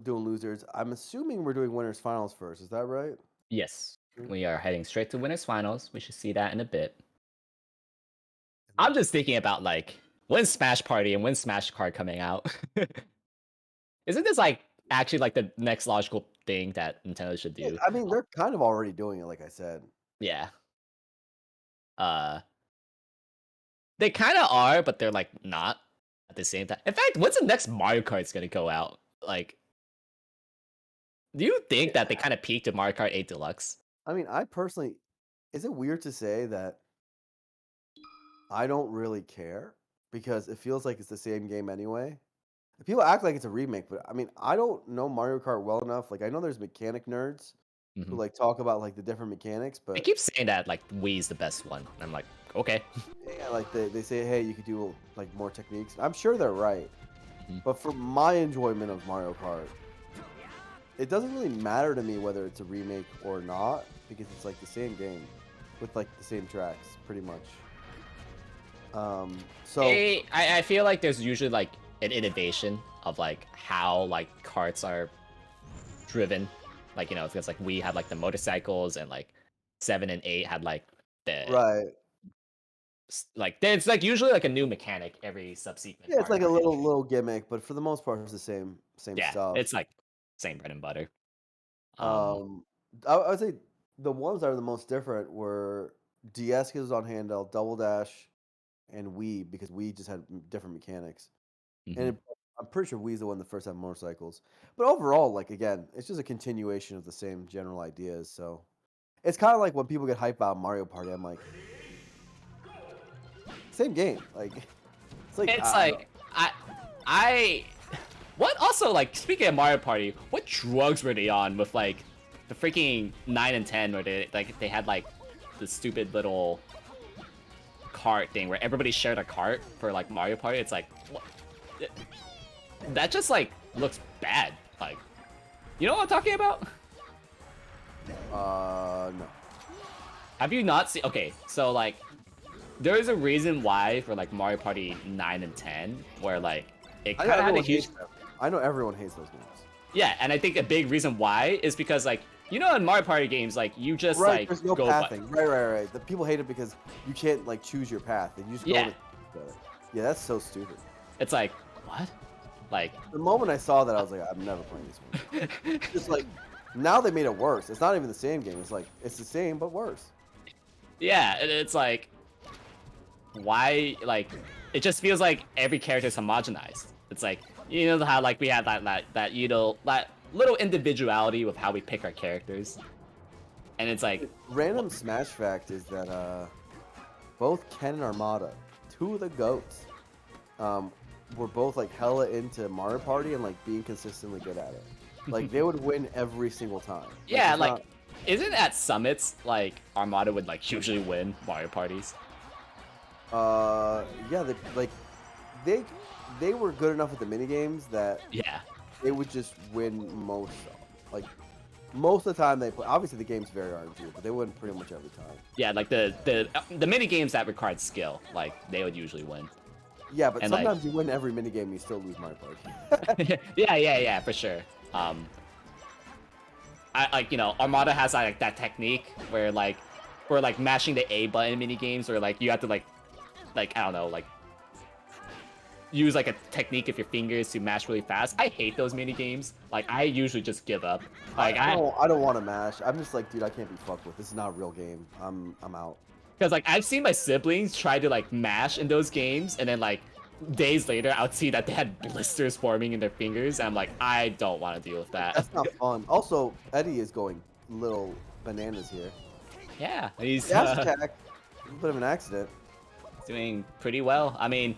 doing losers. I'm assuming we're doing winners finals first. Is that right? Yes, Mm. we are heading straight to winners finals. We should see that in a bit. And I'm then just thinking about like when Smash Party and when Smash Card coming out. Isn't this like actually like the next logical thing that Nintendo should yeah, do? I mean, they're kind of already doing it, like I said. Yeah. Uh they kind of are, but they're like not at the same time. In fact, when's the next Mario Kart's gonna go out? Like, do you think that they Yeah. kind of peaked at Mario Kart 8 Deluxe? I mean, I personally, is it weird to say that I don't really care because it feels like it's the same game anyway? People act like it's a remake, but I mean, I don't know Mario Kart well enough. Like, I know there's mechanic nerds who Mhm. like talk about like the different mechanics, They but keep saying that like Wii is the best one. And I'm like, okay. yeah, like they say, hey, you could do like more techniques. I'm sure they're right, Mhm. but for my enjoyment of Mario Kart, it doesn't really matter to me whether it's a remake or not because it's like the same game with like the same tracks, pretty much. So I feel like there's usually like an innovation of like how like carts are driven. Like, because like we had like the motorcycles and like 7 and 8 had like the right, like there's like usually like a new mechanic every subsequent yeah, it's Mario like a Kart entry. little gimmick, but for the most part, it's the same Yeah, stuff. it's like same bread and butter. Um, Um, I would say the ones that are the most different were DS because it was on handheld, Double Dash, and Wii because Wii just had different mechanics. And mhm. I'm pretty sure Wii's the one that first had motorcycles. But overall, like again, it's just a continuation of the same general ideas. So it's kind of like when people get hyped about Mario Party. I'm like, same game. Like it's like It's I don't. like I what also like speaking of Mario Party, what drugs were they on with like the freaking 9 and 10 where they had like the stupid little cart thing where everybody shared a cart for like Mario Party. It's like what? That just like looks bad. Like, you know what I'm talking about? No. Have you not seen? Okay, so like there is a reason why for like Mario Party 9 and 10 where like it I know kind of had a everyone huge. hates them. I know everyone hates those games. Yeah, and I think a big reason why is because like in Mario Party games like you just Right, like there's no go but pathing. Right. The people hate it because you can't like choose your path. And you just go yeah, to together. Yeah, that's so stupid. it's like what? Like The moment I saw that, I was like, I'm never playing this one. Just like now they made it worse. It's not even the same game. It's like it's the same but worse. yeah, it's like why like it just feels like every character is homogenized. It's like how like we had that little individuality with how we pick our characters, and it's like what? Random smash fact is that both Ken and Armada, two of the goats, um, were both like hella into Mario Party and like being consistently good at it. Like they would win every single time. Like Yeah, it's not like isn't at summits like Armada would like usually win Mario parties? yeah, they they were good enough at the mini games that Yeah, they would just win like most of the time they play. Obviously the game's very RNG, but they win pretty much every time. yeah, like the mini games that required skill, like they would usually win, Yeah, but and like sometimes you win every mini game, and you still lose Mario Party. yeah, for sure. I like Armada has like that technique where like mashing the A button mini games, or like you have to like I don't know like use like a technique of your fingers to mash really fast. I hate those mini games. Like I usually just give up. Like I don't want to mash. I'm just like, dude, I can't be fucked with. This is not a real game. I'm out. because like I've seen my siblings try to like mash in those games, and then like days later I would see that they had blisters forming in their fingers, and I'm like, I don't want to deal with that. That's not fun. Also, Eddie is going little bananas here. Yeah, he's Dash attack, a bit of an accident. doing pretty well. I mean,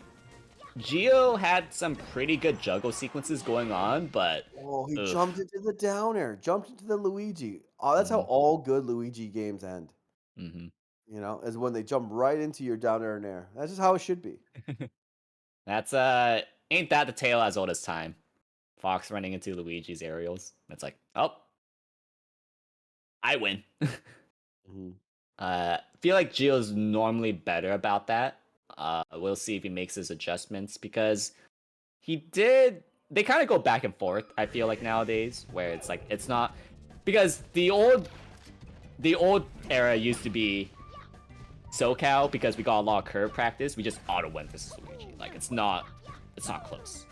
Geo had some pretty good juggle sequences going on, but Oh, he jumped oof. into the down air, jumped into the Luigi. Oh, that's how hmm all good Luigi games end. hmm You know, is when they jump right into your down air and air. That's just how it should be. That's ain't that the tale as old as time? Fox running into Luigi's aerials. It's like, oh, I win. Mhm. Feel like Geo's normally better about that. We'll see if he makes his adjustments because he did they kind of go back and forth. I feel like nowadays, where it's like it's not because the old era used to be SoCal because we got a lot of curve practice. We just auto win versus Luigi. Like it's not close.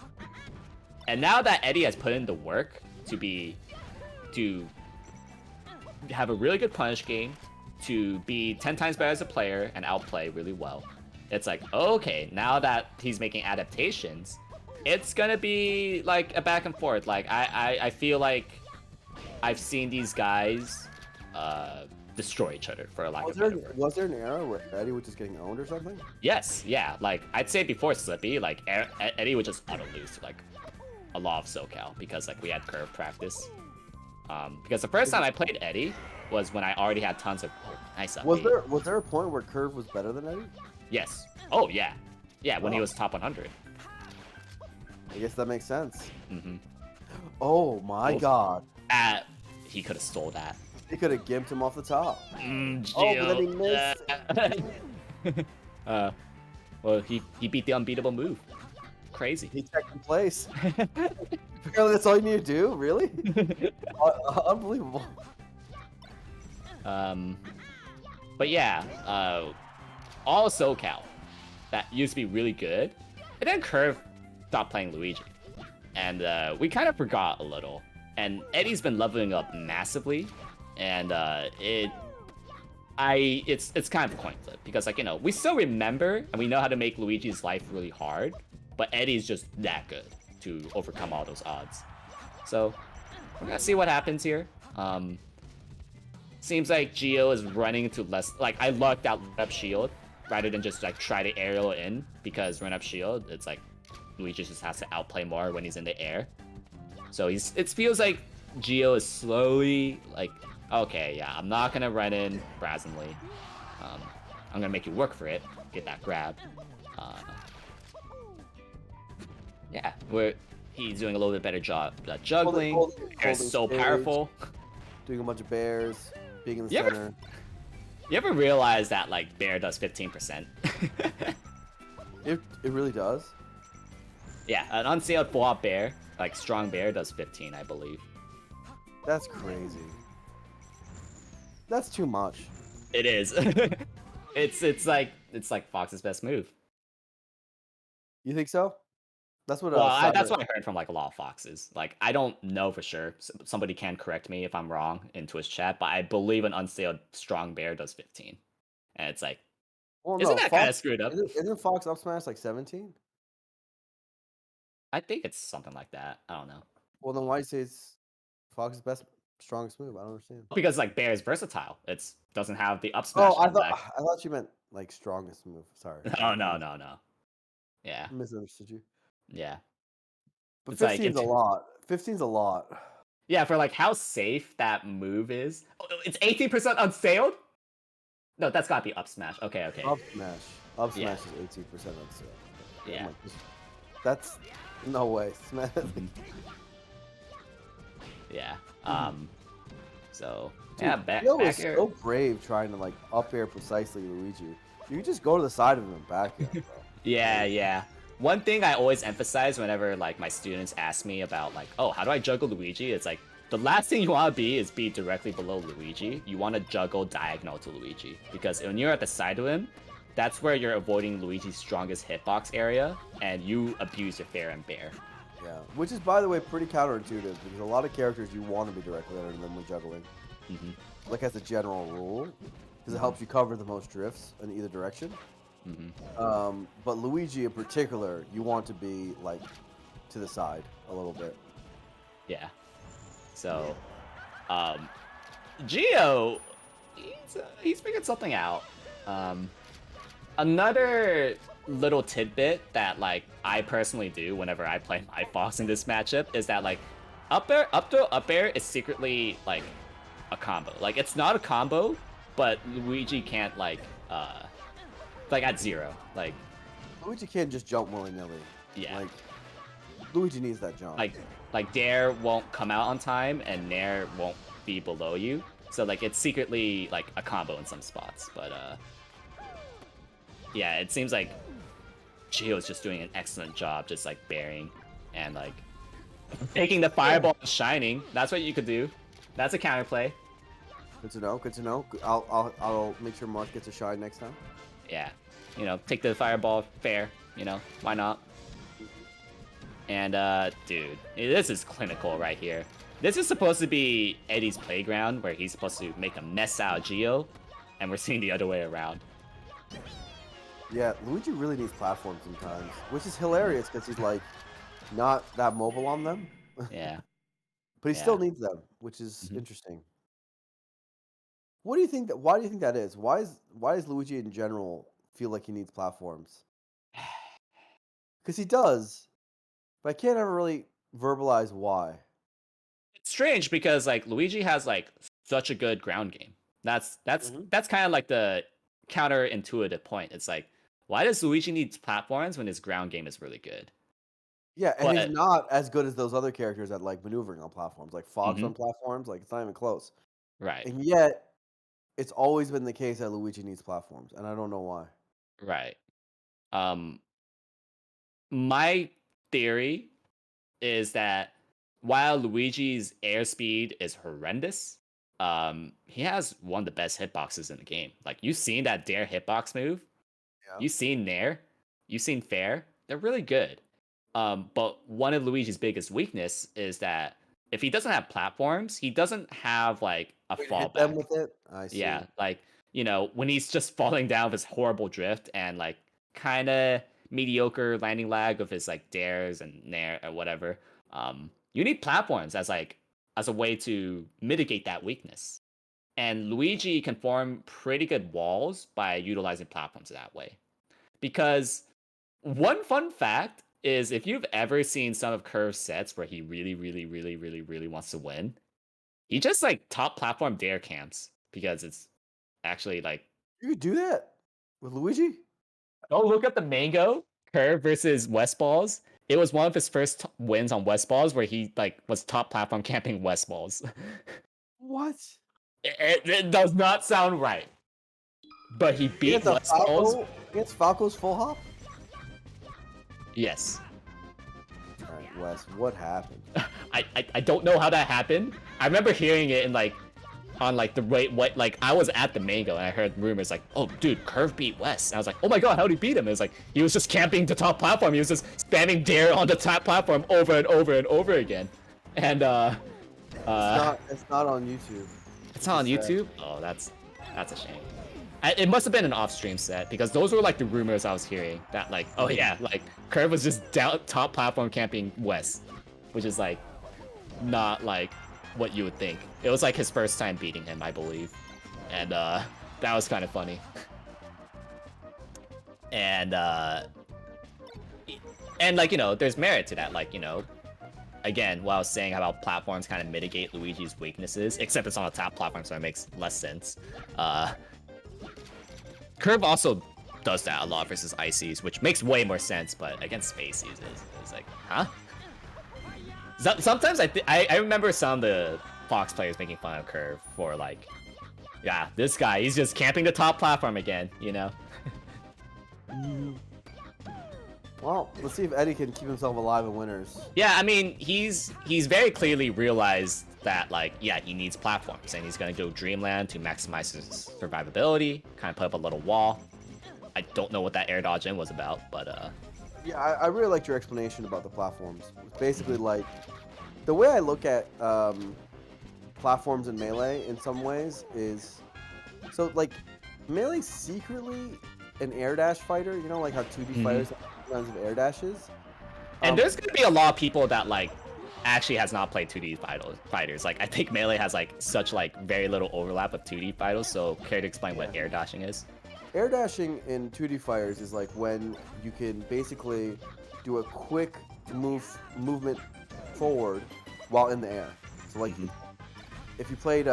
And now that Eddy has put in the work to have a really good punish game, to be 10 times better as a player and outplay really well, it's like, okay, now that he's making adaptations, it's gonna be like a back and forth. Like I feel like I've seen these guys destroy each other for a lack of better word. Was there an era where Eddy was just getting owned or something? Yes, yeah. Like I'd say before Slippy, like Eddy would just auto lose to like a lot of SoCal because like we had curve practice. Because the first time I played Eddy was when I already had tons of nice up. Was there a point where Curve was better than Eddy? Yes. Oh yeah, yeah. When he was top 100. I guess that makes sense. Mm-hmm. Oh my god. He could have stole that. He could have gimped him off the top. Gio. But then he missed. Well, he beat the unbeatable move. Crazy. He checked in place. Apparently that's all you need to do? Really? Unbelievable. But yeah, all SoCal that used to be really good, and then Curve stopped playing Luigi, and we kind of forgot a little. And Eddy's been leveling up massively, and it's kind of a coin flip because, like, you know, we still remember and we know how to make Luigi's life really hard, but Eddy's just that good to overcome all those odds. So we're gonna see what happens here. Seems like Gio is running into less. Like I lucked out run up shield rather than just like try to aerial in, because run up shield, it's like Luigi just has to outplay more when he's in the air. So it feels like Gio is slowly like, okay, yeah, I'm not gonna run in brazenly. I'm gonna make you work for it, get that grab. Yeah, he's doing a little bit better job juggling. Air's so powerful. Doing a bunch of bears, being in the You center. You ever realize that like bear does 15%? It really does. Yeah, an unsealed full-out bear, like strong bear, does 15, I believe. That's crazy. That's too much. It is. it's like Fox's best move. You think so? That's what. Well, that's what I heard from like a lot of Foxes. Like I don't know for sure. Somebody can correct me if I'm wrong in Twitch chat, but I believe an unsealed strong bear does 15, and it's like, well, isn't no, that kind of screwed up? Isn't Fox up smash like 17? I think it's something like that. I don't know. Well, then why do you say it's Fox's best strongest move? I don't understand. Because like bear is versatile. It doesn't have the up smash. Oh, I thought you meant like strongest move. Sorry. Oh no. Yeah. I misunderstood you. Yeah. But It's like 15's a lot. 15's a lot. Yeah, for like how safe that move is. Oh, it's 18% unsealed? No, that's gotta be up smash. Okay. Up smash. Up Yeah. smash is 18% unsealed. Yeah. That's no way. Smash. Yeah. So yeah, back is here. so brave trying to like up air precisely Luigi. You can just go to the side of him and back him, bro. Yeah. One thing I always emphasize whenever like my students ask me about like, oh, how do I juggle Luigi? It's like the last thing you want to be directly below Luigi. You want to juggle diagonal to Luigi, because when you're at the side of him, that's where you're avoiding Luigi's strongest hitbox area, and you abuse your fair and bear. Yeah, which is, by the way, pretty counterintuitive, because a lot of characters you want to be directly under them when juggling. Mm-hmm. Like as a general rule, because it helps you cover the most drifts in either direction. Mm-hmm. But Luigi in particular, you want to be like to the side a little bit. Yeah. So, Gio, he's figured something out. Another little tidbit that like I personally do whenever I play my Fox in this matchup is that like up air is secretly like a combo. Like it's not a combo, but Luigi can't like at 0. Like Luigi can't just jump willy-nilly. Yeah. Like Luigi needs that jump. Like Dare won't come out on time and Nair won't be below you. So like it's secretly like a combo in some spots, but yeah, it seems like Gio is just doing an excellent job just like bearing and like Taking the Yeah. fireball and shining. That's what you could do. That's a counterplay. Good to know. Good to know. I'll make sure Marth gets a shine next time. Yeah. Take the fireball fair. Why not? And, dude, this is clinical right here. This is supposed to be Eddy's playground, where he's supposed to make a mess out of Geo, and we're seeing the other way around. Yeah, Luigi really needs platforms sometimes, which is hilarious because he's like not that mobile on them, Yeah, but he still yeah. needs them, which is Mhm. interesting. What do you think that? Why do you think that is? Why does Luigi in general feel like he needs platforms? Because he does, but I can't ever really verbalize why. It's strange because, like, Luigi has, like, such a good ground game. That's that's Hmm. that's kind of like the counterintuitive point. It's like, why does Luigi need platforms when his ground game is really good? Yeah, and he's But not as good as those other characters at like maneuvering on platforms, like Fox mhm, on platforms. Like it's not even close. right, And yet, it's always been the case that Luigi needs platforms, and I don't know why. right. Um, my theory is that while Luigi's airspeed is horrendous, he has one of the best hitboxes in the game. Like, you've seen that dare hitbox move, Yeah. you've seen nair, you've seen fair. They're really good. But one of Luigi's biggest weakness is that if he doesn't have platforms, he doesn't have like a Wait, hit them fallback. with it. I Yeah, see. like, when he's just falling down with his horrible drift and like kind of mediocre landing lag of his like dares and nair or whatever, you need platforms as a way to mitigate that weakness. And Luigi can form pretty good walls by utilizing platforms that way. Because one fun fact is, if you've ever seen some of Curve's sets where he really, really, really, really, really wants to win, he just like top platform dare camps because it's actually like, You could do that with Luigi. oh, look at the Mango Curve versus West Balls. It was one of his first wins on West Balls where he like was top platform camping West Balls. What? It does not sound right, but he beat Against a West Balls. Against Falco's full hop. Yes. All right, Wes, what happened? I don't know how that happened. I remember hearing it in like on like the right what like I was at the Mango and I heard rumors like, oh dude, Curve beat West. And I was like, oh my god, how did he beat him? And it's like he was just camping the top platform. He was just spamming dare on the top platform over and over and over again. And uh It's not on YouTube, it's which not is on sad. YouTube. Oh, that's a shame. It must have been an off-stream set because those were like the rumors I was hearing that like, oh yeah, like Curve was just down top platform camping West, which is like not like what you would think. It was like his first time beating him, I believe, and that was kind of funny. And like, there's merit to that. Like, again, what I was saying about platforms kind of mitigate Luigi's weaknesses, except it's on a top platform, so it makes less sense. Uh, Curve also does that a lot versus Ices, which makes way more sense, but against Spaceys, it's like, huh? Sometimes I remember some of the Fox players making fun of Curve for like, yeah, this guy, he's just camping the top platform again. Well, let's see if Eddie can keep himself alive in winners. Yeah, I mean, he's very clearly realized that, like, yeah, he needs platforms, and he's gonna go Dreamland to maximize his survivability, kind of put up a little wall. I don't know what that air dodge in was about, but Yeah, I really liked your explanation about the platforms. It's basically mhm. like the way I look at platforms in Melee in some ways is so like Melee's secretly an air dash fighter. You know, like how 2D Mhm. fighters have kinds of air dashes. And Um, there's gonna be a lot of people that like actually has not played 2D fighters. Like, I think Melee has like such like very little overlap with 2D fighters. So care to explain yeah. what air dashing is? Air dashing in 2D fighters is like when you can basically do a quick movement forward while in the air. So like Hmm. if you played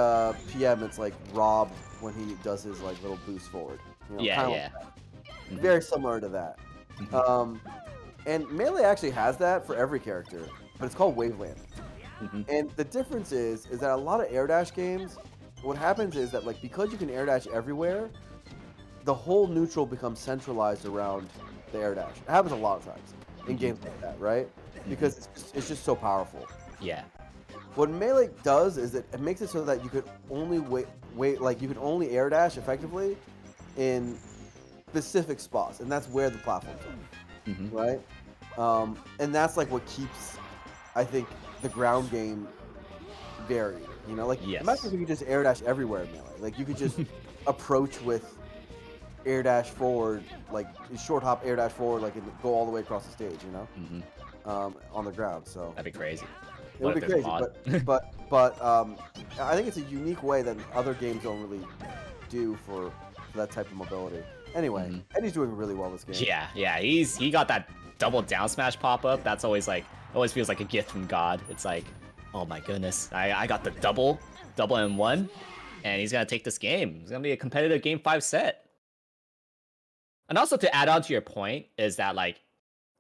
PM, it's like Rob when he does his like little boost forward. You know, Yeah, kind of yeah. like Hmm. very similar to that. Hmm. Um, and Melee actually has that for every character, but it's called Waveland. Hmm. And the difference is that a lot of air dash games, what happens is that like because you can air dash everywhere, the whole neutral becomes centralized around the air dash. It happens a lot of times. in games like that, right? Because it's just so powerful. Yeah. What Melee does is it makes it so that you could only like you can only air dash effectively in specific spots, and that's where the platforms are, Hmm. right? And that's like what keeps, I think, the ground game varied. You know, like imagine Yes. if you could just air dash everywhere in Melee. Like you could just approach with air dash forward, like short hop air dash forward, like and go all the way across the stage. You know, Hmm. on the ground. So That'd be crazy. it What would if be there's a crazy, mod? but I think it's a unique way that other games don't really do for that type of mobility. Anyway, Hmm. Eddie's doing really well this game. Yeah. He got that double down smash pop up. That's always like always feels like a gift from God. It's like, oh my goodness, I got the double in one, and he's gonna take this game. It's gonna be a competitive game 5 set. And also to add on to your point is that like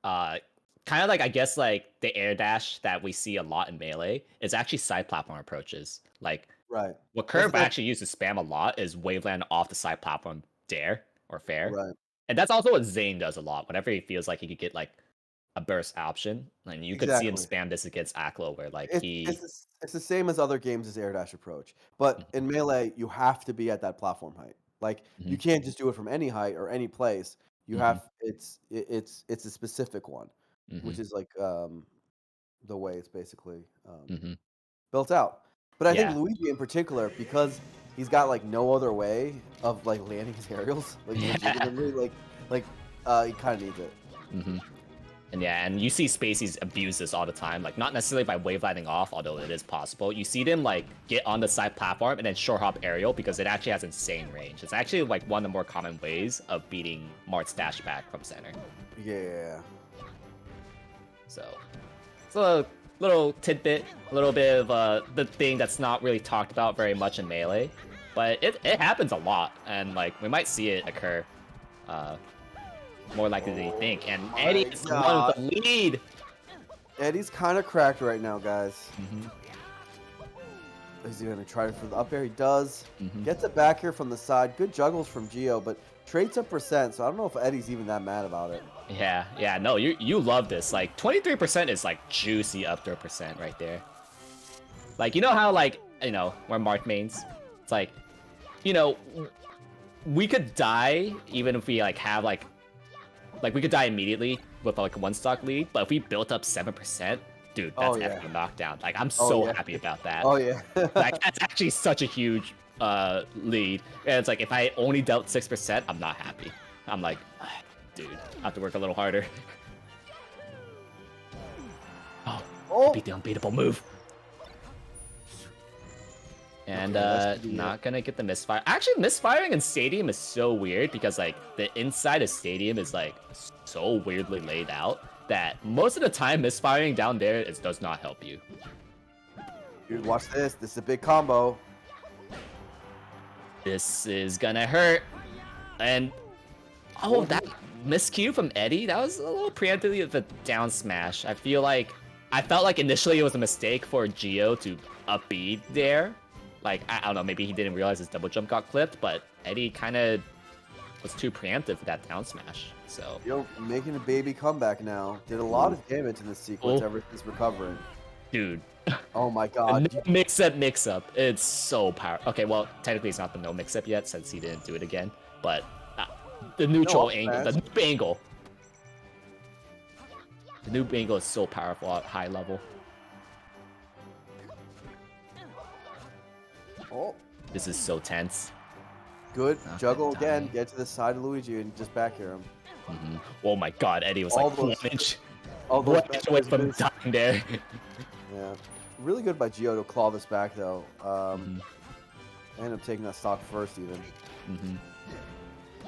uh kind of like I guess like the air dash that we see a lot in Melee is actually side platform approaches. Like Right. what That's Curve actually uses to spam a lot is Waveland off the side platform dare or fair. right. And that's also what Zane does a lot. Whenever he feels like he could get like a burst option, and you could see him Exactly. spam this against Aklo where like It's he it's the, it's the same as other games as air dash approach, but in Melee you have to be at that platform height. Like you Mhm, can't just do it from any height or any place. You mhm, have it's a specific one, mhm, which is like the way it's basically mhm. built out. But I think Yeah. Luigi in particular, because he's got like no other way of like landing his aerials like Yeah. legitimately, like he kind of needs it. Mhm. And yeah, and you see Spaceys abuse this all the time. Like not necessarily by waveliding off, although it is possible. You see them like get on the side platform and then short hop aerial because it actually has insane range. It's actually like one of the more common ways of beating Mart's dash back from center. Yeah. So it's a little tidbit, a little bit of the thing that's not really talked about very much in Melee. But it happens a lot, and like we might see it occur uh, more likely than you Oh think. And Eddie my is the one with god. the lead. Eddie's kind of cracked right now, guys. Hmm. Is he going to try for the up air? He does. Hmm. Gets it back here from the side. Good juggles from Geo, but trades up percent, so I don't know if Eddie's even that mad about it. Yeah, no, you love this. Like 23% is like juicy up throw percent right there. Like you know how like where Mark mains, it's like you know we could die even if we like have like we could die immediately with like a 1 stock lead, but if we built up 7%, dude, Oh, that's yeah. effing knockdown. Like I'm Oh, so yeah. happy about that. Oh, yeah. Like that's actually such a huge lead. And it's like if I only dealt 6%, I'm not happy. I'm like, dude, I have to work a little harder. Oh, I Oh! beat the unbeatable move. And Okay, that should be it. not gonna get the misfire. Actually, misfiring in Stadium is so weird because like the inside of Stadium is like so weirdly laid out that most of the time misfiring down there does not help you. Dude, watch this. This is a big combo. This is gonna hurt. And oh, that miscue from Eddie, that was a little preemptively of a down smash. I felt like initially it was a mistake for Geo to up B there. Like, I don't know, maybe he didn't realize his double jump got clipped, but Eddie kind of was too preemptive for that down smash. So, Making a baby comeback now. Did a lot ooh, of damage in this sequence oh, ever since recovering. dude. Oh my No god. mix up. It's so powerful. Okay, well, technically it's not the no mix up yet since he didn't do it again, but the No neutral up angle, the smash. noob angle. The noob angle is so powerful at high level. Oh, This is so tense. good. Not gonna Juggle again. die. Get to the side of Luigi and just back here him. Oh my god, Eddie was All like those, all those one back inch away airs from missed. dying there. Yeah. Really good by Geo to claw this back though. Mhm. End up taking that stock first even.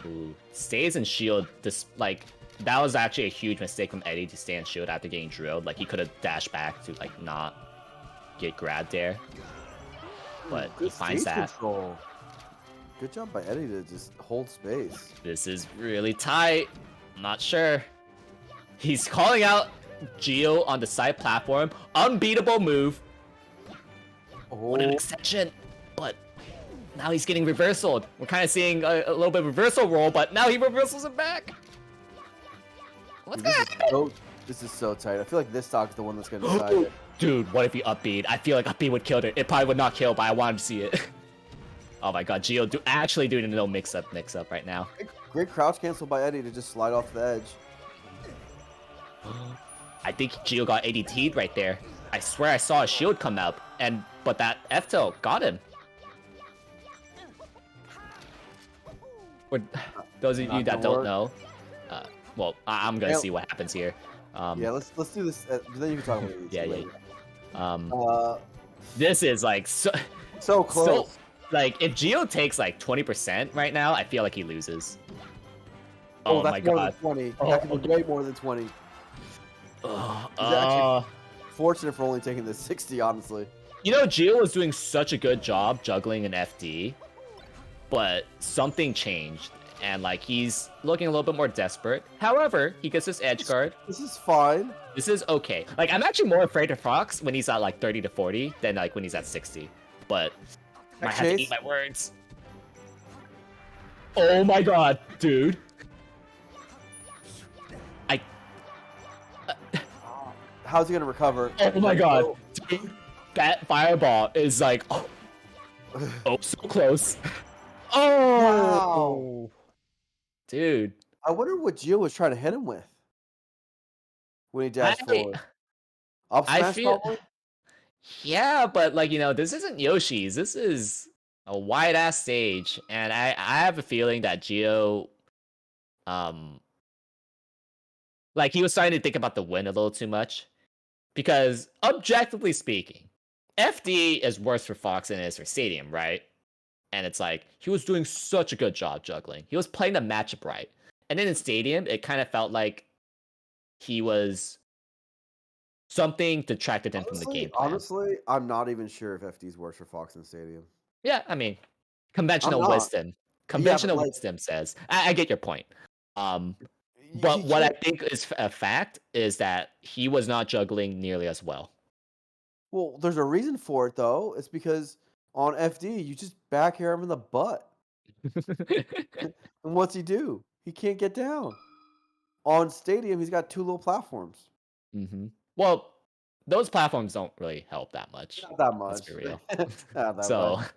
Ooh. Stays in shield, this like that was actually a huge mistake from Eddie to stay in shield after getting drilled. Like he could have dashed back to like not get grabbed there, but he Good finds stage that. control. Good job by Eddie to just hold space. This is really tight. I'm not sure. He's calling out Geo on the side platform. Unbeatable move. What an Oh, extension. But now he's getting reversaled. We're kind of seeing a little bit of reversal roll, but now he reversals it back. What's dude, this gonna is happen? This is so tight. I feel like this stock is the one that's gonna decide it. Dude, what if he up B'd? I feel like up B would kill it. It probably would not kill, but I wanted to see it. Oh my god, Geo actually doing a little mix-up right now. Great crouch cancel by Eddy to just slide off the edge. I think Geo got ADT'd right there. I swear I saw a shield come up, but that F-tilt got him. For those of you that don't know, well, I'm gonna see what happens here. Yeah, let's do this. Then you can talk about it. Yeah. This is like so close. So, like, if Geo takes like 20% right now, I feel like he loses. Oh, that's my more god. than 20. That could be way more than 20. He's actually fortunate for only taking the 60, honestly. You know, Geo was doing such a good job juggling an FD, but something changed, and like he's looking a little bit more desperate. However, he gets his edge guard. This is fine. This is okay. Like, I'm actually more afraid of Fox when he's at like 30 to 40 than like when he's at 60. But I have to eat my words. Oh my god, dude. How's he gonna recover? Oh my god, dude. That fireball is like, oh so close. Oh, wow. Dude. I wonder what Geo was trying to hit him with when he dashed forward. Up smash, probably? Yeah, but like, you know, this isn't Yoshi's. This is a wide ass stage, and I have a feeling that Geo, like, he was starting to think about the win a little too much, because objectively speaking, FD is worse for Fox than it is for Stadium, right? And it's like, he was doing such a good job juggling. He was playing the matchup right. And then in Stadium, it kind of felt like he was something detracted him from the game plan. Honestly, I'm not even sure if FD's worse for Fox than Stadium. Yeah, I mean, conventional wisdom. Conventional wisdom says. I get your point. But what I think is a fact is that he was not juggling nearly as well. Well, there's a reason for it, though. It's because on FD, you just back air him in the butt. And what's he do? He can't get down. On Stadium, he's got two little platforms. Mm-hmm. Well, those platforms don't really help that much. Not that much. Let's be real. Not that so, much.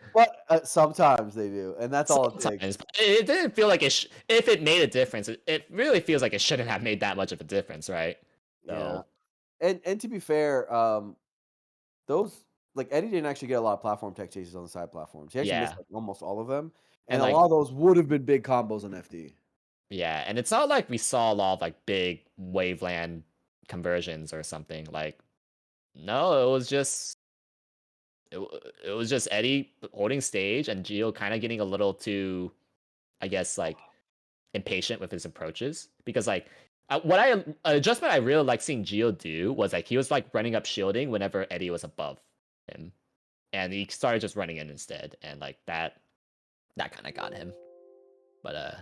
But sometimes they do, and that's all it takes. It didn't feel like if it made a difference, it really feels like it shouldn't have made that much of a difference, right? So. Yeah. And to be fair, those, like, Eddy didn't actually get a lot of platform tech chases on the side platforms. He actually missed like, almost all of them, and like, a lot of those would have been big combos on FD. Yeah, and it's not like we saw a lot of like big waveland conversions or something. Like, no, it was just Eddy holding stage and Geo kind of getting a little too, I guess, like, impatient with his approaches, because like an adjustment I really like seeing Geo do was like he was like running up shielding whenever Eddy was above him, and he started just running in instead, and like that kind of got him. But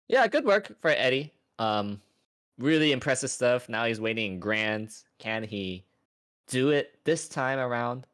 yeah, good work for Eddy. Really impressive stuff. Now he's waiting in Grands. Can he do it this time around?